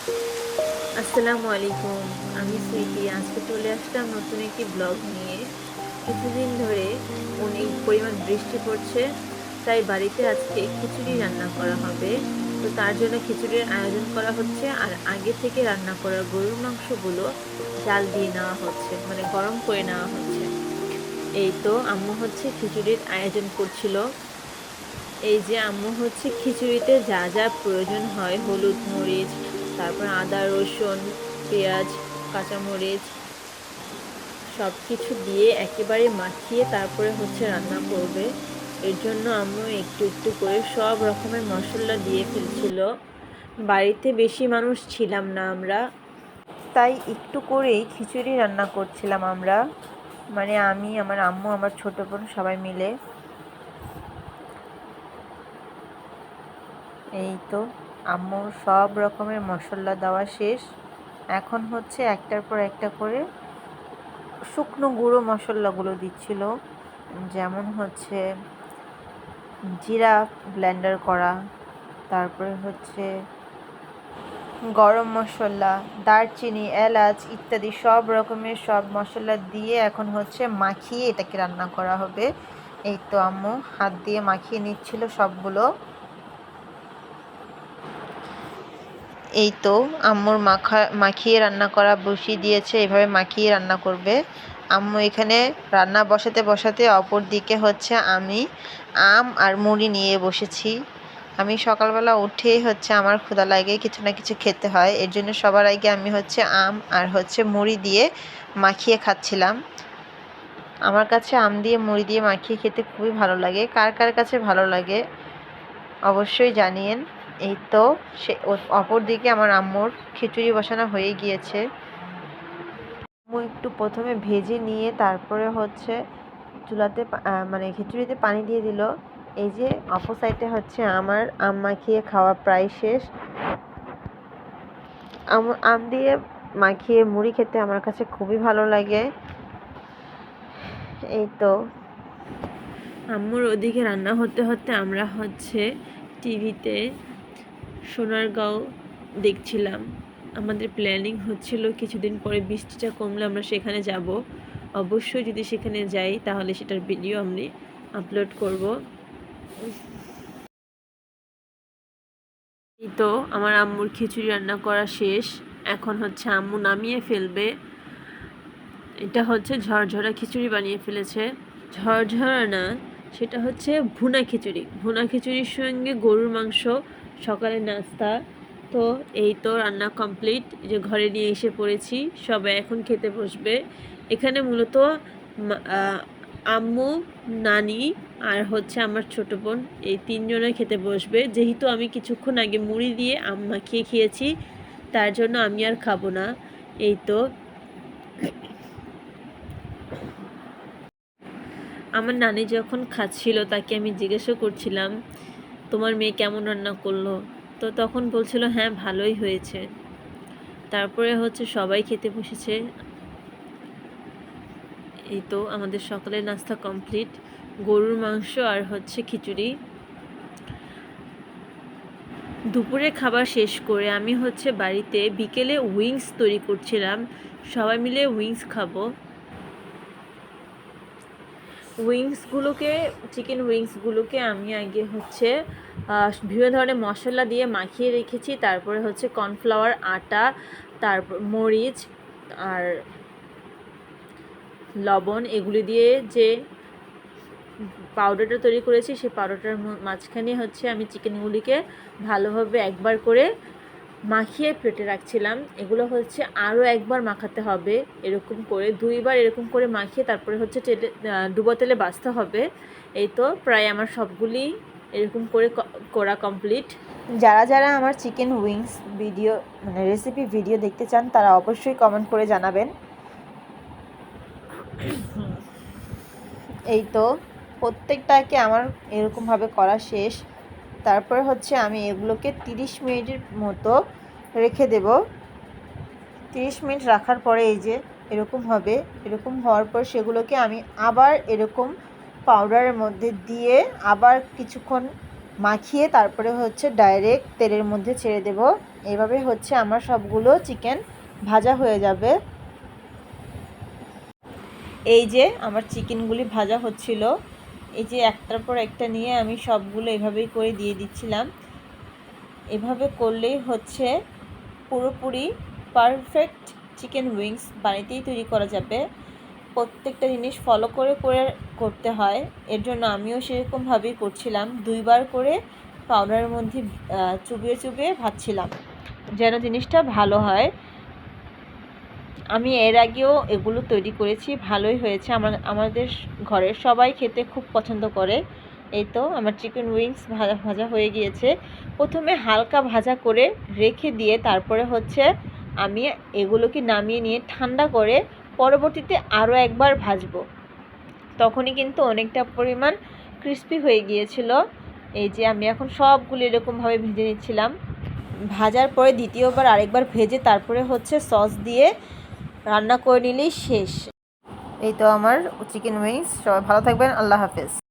আসসালামু আলাইকুম। আমি সুইটি। আজকে চলে আসলাম নতুন একটি ব্লগ নিয়ে। কিছুদিন ধরে অনেক পরিমাণ বৃষ্টি পড়ছে, তাই বাড়িতে আজকে খিচুড়ি রান্না করা হবে। তো তার জন্য খিচুড়ির আয়োজন করা হচ্ছে, আর আগে থেকে রান্না করা গরুর মাংসগুলো জাল দিয়ে নেওয়া হচ্ছে, মানে গরম করে নেওয়া হচ্ছে। এই তো আম্মু হচ্ছে খিচুড়ির আয়োজন করছিল। এই যে আম্মু হচ্ছে খিচুড়িতে যা যা প্রয়োজন হয়, হলুদ, মরিচ, তারপর আদা, রসুন, পেঁয়াজ, কাঁচামরিচ সব কিছু দিয়ে একেবারে মাখিয়ে তারপরে হচ্ছে রান্না করবে। এর জন্য আম্মু একটু একটু করে সব রকমের মশলা দিয়ে ফেলছিল। বাড়িতে বেশি মানুষ ছিলাম না আমরা, তাই একটু করেই খিচুড়ি রান্না করছিলাম আমরা, মানে আমি, আমার আম্মু, আমার ছোট বোন সবাই মিলে। এই তো আম্মুর সব রকমের মশলা দেওয়া শেষ। এখন হচ্ছে একটার পর একটা করে শুকনো গুঁড়ো মশলাগুলো দিচ্ছিল, যেমন হচ্ছে জিরা ব্লেন্ডার করা, তারপরে হচ্ছে গরম মশলা, দারচিনি, এলাচ ইত্যাদি সব রকমের সব মশলা দিয়ে এখন হচ্ছে মাখিয়ে এটাকে রান্না করা হবে। এই তো আম্মু হাত দিয়ে মাখিয়ে নিচ্ছিল সবগুলো। এই তো আম্মুর মাখিয়ে রান্না করা বসিয়ে দিয়েছে, এভাবে মাখিয়ে রান্না করবে আম্মু। এখানে রান্না বসাতে বসাতে অপর দিকে হচ্ছে আমি আম আর মুড়ি নিয়ে বসেছি। আমি সকালবেলা উঠেই হচ্ছে আমার ক্ষুধা লাগে, কিছু না কিছু খেতে হয়, এর জন্য সবার আগে আমি হচ্ছে আম আর হচ্ছে মুড়ি দিয়ে মাখিয়ে খাচ্ছিলাম। আমার কাছে আম দিয়ে মুড়ি দিয়ে মাখিয়ে খেতে খুবই ভালো লাগে। কার কার কাছে ভালো লাগে অবশ্যই জানিয়েন। এই তো সে অপর দিকে আমার আম্মুর খিচুড়ি বসানো হয়ে গিয়েছে। আম্মু একটু প্রথমে ভেজে নিয়ে তারপরে হচ্ছে চুলাতে মানে খিচুড়িতে পানি দিয়ে দিল। এই যে অপর সাইডে হচ্ছে আমার আম মাখিয়ে খাওয়া প্রায় শেষ। আম দিয়ে মাখিয়ে মুড়ি খেতে আমার কাছে খুবই ভালো লাগে। এই তো আম্মুর ওদিকে রান্না হতে হতে আমরা হচ্ছে টিভিতে সোনারগাঁও দেখছিলাম। আমাদের প্ল্যানিং হচ্ছিল কিছুদিন পরে বৃষ্টিটা কমলে আমরা সেখানে যাব। অবশ্যই যদি সেখানে যাই তাহলে সেটার ভিডিও আমি আপলোড করব। এই তো আমার আম্মুর খিচুড়ি রান্না করা শেষ। এখন হচ্ছে আম্মু নামিয়ে ফেলবে। এটা হচ্ছে ঝরঝরা খিচুড়ি বানিয়ে ফেলেছে। ঝরঝরা না, সেটা হচ্ছে ভুনা খিচুড়ি। ভুনা খিচুড়ির সঙ্গে গরুর মাংস, সকালের নাস্তা। তো এই তো রান্না কমপ্লিট, যে ঘরে নিয়ে এসে পড়েছি, সবাই এখন খেতে বসবে। এখানে মূলত আম্মু, নানি আর হচ্ছে আমার ছোট বোন, এই তিনজনে খেতে বসবে। যেহেতু আমি কিছুক্ষণ আগে মুড়ি দিয়ে আম মাখিয়ে খেয়েছি, তার জন্য আমি আর খাবো না। এই তো আমার নানি যখন খাচ্ছিল তাকে আমি জিজ্ঞাসা করছিলাম, তোমার মেয়ে কেমন রান্না করলো? তো তখন বলছিল হ্যাঁ ভালোই হয়েছে। তারপরে হচ্ছে সবাই খেতে বসেছে। এই তো আমাদের সকালের নাস্তা কমপ্লিট, গরুর মাংস আর হচ্ছে খিচুড়ি। দুপুরে খাবার শেষ করে আমি হচ্ছে বাড়িতে বিকেলে উইংস তৈরি করছিলাম। সবাই মিলে উইংস খাবো। চিকেন উইংসগুলোকে আমি আগে হচ্ছে বিভিন্ন ধরনের মশলা দিয়ে মাখিয়ে রেখেছি। তারপরে হচ্ছে কর্নফ্লাওয়ার, আটা, তারপর মরিচ আর লবণ, এগুলি দিয়ে যে পাউডারটা তৈরি করেছি, সেই পাউডারটার মাঝখানে হচ্ছে আমি চিকেনগুলিকে ভালোভাবে একবার করে মাখিয়ে প্লেটে রাখছিলাম। এগুলো হচ্ছে আরও একবার মাখাতে হবে, এরকম করে দুইবার এরকম করে মাখিয়ে তারপরে হচ্ছে ডুবো তেলে ভাজতে হবে। এই তো প্রায় আমার সবগুলি এরকম করে করা কমপ্লিট। যারা যারা আমার চিকেন উইংস ভিডিও মানে রেসিপি ভিডিও দেখতে চান তারা অবশ্যই কমেন্ট করে জানাবেন। এই তো প্রত্যেকটাকে আমার এরকমভাবে করা শেষ। তারপরে হচ্ছে আমি এগুলোকে 30 মিনিটের মতো রেখে দেব। 30 মিনিট রাখার পরে এই যে এরকম হবে। এরকম হওয়ার পর সেগুলোকে আমি আবার এরকম পাউডারের মধ্যে দিয়ে আবার কিছুক্ষণ মাখিয়ে তারপরে হচ্ছে ডাইরেক্ট তেলের মধ্যে ছেড়ে দেব। এভাবে হচ্ছে আমার সবগুলো চিকেন ভাজা হয়ে যাবে। এই যে আমার চিকেনগুলি ভাজা হচ্ছিল, এই যে একটার পর একটা নিয়ে আমি সবগুলো এভাবেই করে দিয়ে দিচ্ছিলাম। এভাবে করলেই হচ্ছে পুরোপুরি পারফেক্ট চিকেন উইংস বাড়িতেই তৈরি করা যাবে। প্রত্যেকটা জিনিস ফলো করে করে করতে হয়, এর জন্য আমিও সেরকমভাবেই করছিলাম। 2 বার করে পাউডারের মধ্যে চুবিয়ে চুবিয়ে ভাজছিলাম যেন জিনিসটা ভালো হয়। আমি এর আগেও এগুলো তৈরি করেছি, ভালোই হয়েছে। আমাদের ঘরের সবাই খেতে খুব পছন্দ করে। এই তো আমার চিকেন উইংস ভাজা ভাজা হয়ে গিয়েছে। প্রথমে হালকা ভাজা করে রেখে দিয়ে তারপরে হচ্ছে আমি এগুলোকে নামিয়ে নিয়ে ঠান্ডা করে পরবর্তীতে আরও একবার ভাজবো। তখনই কিন্তু অনেকটা পরিমাণ ক্রিস্পি হয়ে গিয়েছিল। এই যে আমি এখন সবগুলো এরকমভাবে ভেজে নিচ্ছিলাম। ভাজার পরে দ্বিতীয়বার আরেকবার ভেজে তারপরে হচ্ছে সস দিয়ে রান্না করে নিলেই শেষ। এই তো আমার চিকেন উইংস। সবাই ভালো থাকবেন। আল্লাহ হাফেজ।